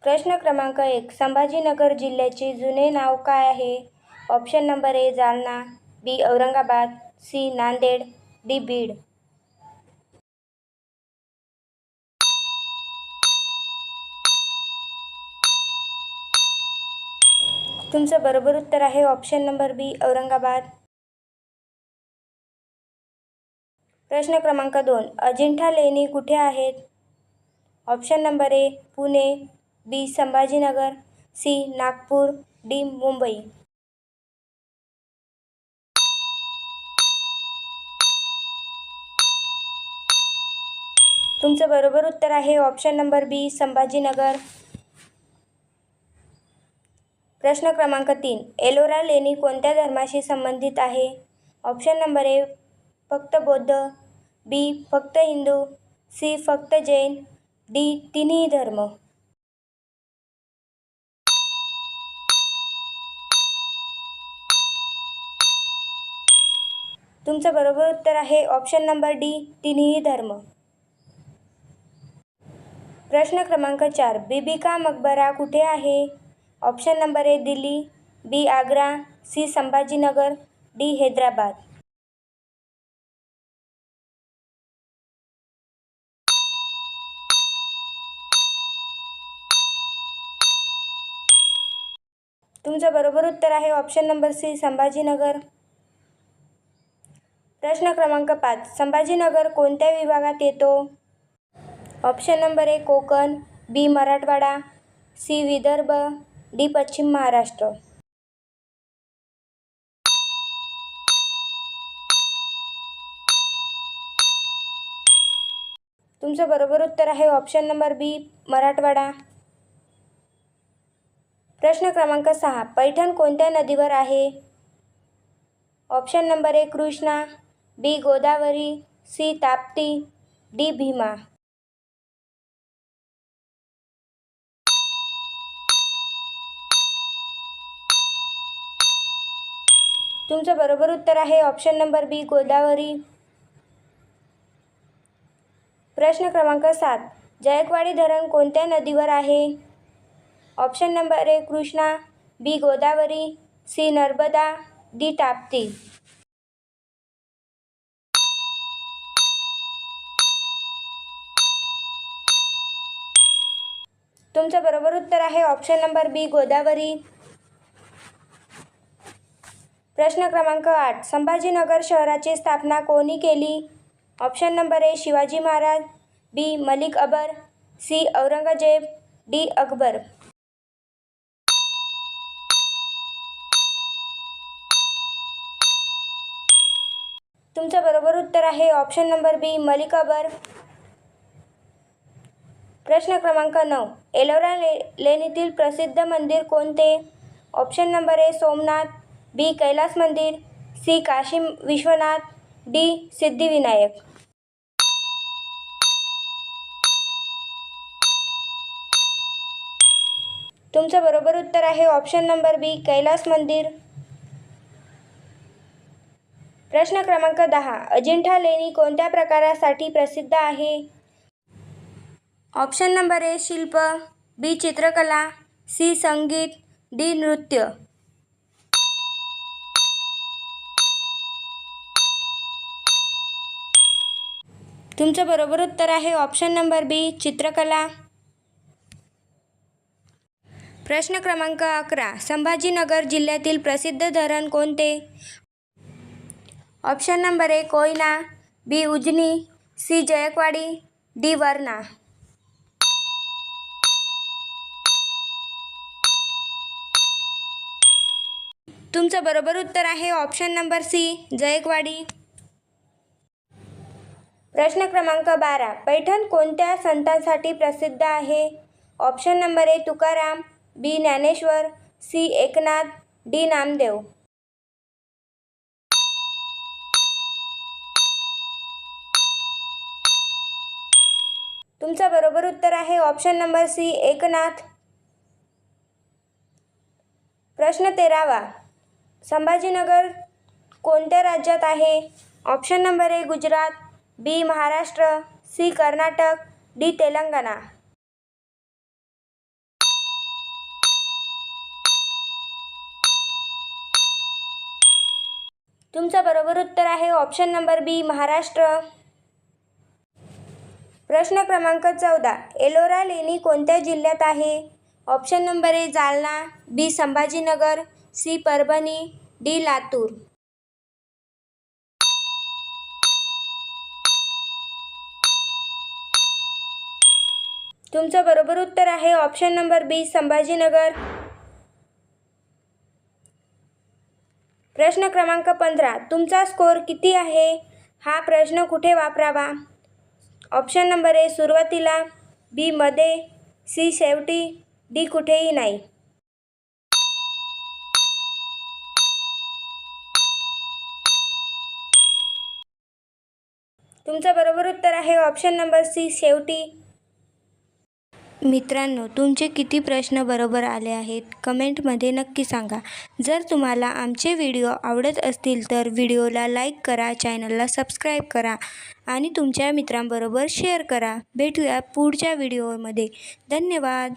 प्रश्न क्रमांक 1. संभाजीनगर जिल्ह्याचे जुने नाव काय आहे? Option number A Jalna, B Aurangabad, C Nanded, D Beed. तुमचं बरोबर उत्तर आहे ऑप्शन नंबर बी औरंगाबाद. प्रश्न क्रमांक 2. अजिंठा लेणी कुठे आहेत? Option number A Pune, B Sambhajinagar, C Nagpur, D Mumbai. तुमचं बरोबर उत्तर आहे ऑप्शन नंबर बी संभाजीनगर. प्रश्न क्रमांक 3. एलोरा लेणी कोणत्या धर्माशी संबंधित आहे? ऑप्शन नंबर ए फक्त बौद्ध, बी फक्त हिंदू, सी फक्त जैन, डी तिन्ही धर्म. तुमचं बरोबर उत्तर आहे ऑप्शन नंबर डी तिन्ही धर्म. प्रश्न क्रमांक 4. बीबी का मकबरा कुठे आहे? Option number A Delhi, B Agra, C Sambhajinagar, D Hyderabad. तुमचं बरोबर उत्तर आहे ऑप्शन नंबर सी संभाजीनगर. प्रश्न क्रमांक 5. संभाजीनगर कोणत्या विभागात येतो? Option number A Konkan, B Marathwada, C Vidarbha, D Paschim Maharashtra. तुमचं बरोबर उत्तर आहे ऑप्शन नंबर बी मराठवाडा. प्रश्न क्रमांक 6. पैठण कोणत्या नदीवर आहे? Option number A Krishna, B Godavari, C Tapti, D Bhima. तुमचं बरोबर उत्तर आहे ऑप्शन नंबर बी गोदावरी. प्रश्न क्रमांक 7. जायकवाडी धरण कोणत्या नदीवर आहे? Option number A Krishna, B Godavari, C Narmada, D Tapti. तुमचं बरोबर उत्तर आहे ऑप्शन नंबर बी गोदावरी. प्रश्न क्रमांक 8. संभाजीनगर शहराची स्थापना कोणी केली? Option number A Shivaji Maharaj, B Malik Akbar, C Aurangzeb, D Akbar. तुमचं बरोबर उत्तर आहे option number B Malik Akbar. प्रश्न क्रमांक 9. एलोरा लेणीतील प्रसिद्ध मंदिर कोणते? Option number A Somnath, B Kailas मंदिर, सी काशी विश्वनाथ, डी सिद्धिविनायक. तुमचं बरोबर उत्तर आहे ऑप्शन नंबर बी कैलास मंदिर. प्रश्न क्रमांक 10. अजिंठा लेणी कोणत्या प्रकारासाठी प्रसिद्ध आहे? ऑप्शन नंबर ए शिल्प, बी चित्रकला, सी संगीत, डी नृत्य. तुमचं बरोबर उत्तर आहे ऑप्शन नंबर बी चित्रकला. प्रश्न क्रमांक 11. संभाजीनगर जिल्ह्यातील प्रसिद्ध धरण कोणते? Option number A Koyna, B Ujani, C Jayakwadi, D Warna. तुमचं बरोबर उत्तर आहे ऑप्शन नंबर सी जायकवाडी. प्रश्न क्रमांक 12. पैठण कोणत्या संतांसाठी प्रसिद्ध आहे? Option number A Tukaram, B Dnyaneshwar, C Eknath, D Namdev. तुमचं बरोबर उत्तर आहे ऑप्शन नंबर सी एकनाथ. प्रश्न 13. संभाजीनगर कोणत्या राज्यात आहे? Option number A Gujarat, B Maharashtra, C Karnataka, D Telangana. तुमचं बरोबर उत्तर आहे ऑप्शन नंबर बी महाराष्ट्र. प्रश्न क्रमांक 14. एलोरा लेणी कोणत्या जिल्ह्यात आहे? Option number A Jalna, B Sambhajinagar, C Parbhani, D Latur. तुमचं बरोबर उत्तर आहे ऑप्शन नंबर बी संभाजीनगर. प्रश्न क्रमांक 15. तुमचा स्कोअर किती आहे? हा प्रश्न कुठे वापरावा? ऑप्शन नंबर ए सुरुवातीला, बी मध्ये, सी शेवटी, डी कुठेही नाही. तुमचं बरोबर उत्तर आहे ऑप्शन नंबर सी शेवटी. मित्रांनो, तुमचे किती प्रश्न बरोबर आले आहेत कमेंटमध्ये नक्की सांगा. जर तुम्हाला आमचे व्हिडिओ आवडत असतील तर व्हिडिओला लाईक करा, चॅनलला सबस्क्राईब करा आणि तुमच्या मित्रांबरोबर शेअर करा. भेटूया पुढच्या व्हिडिओमध्ये. धन्यवाद.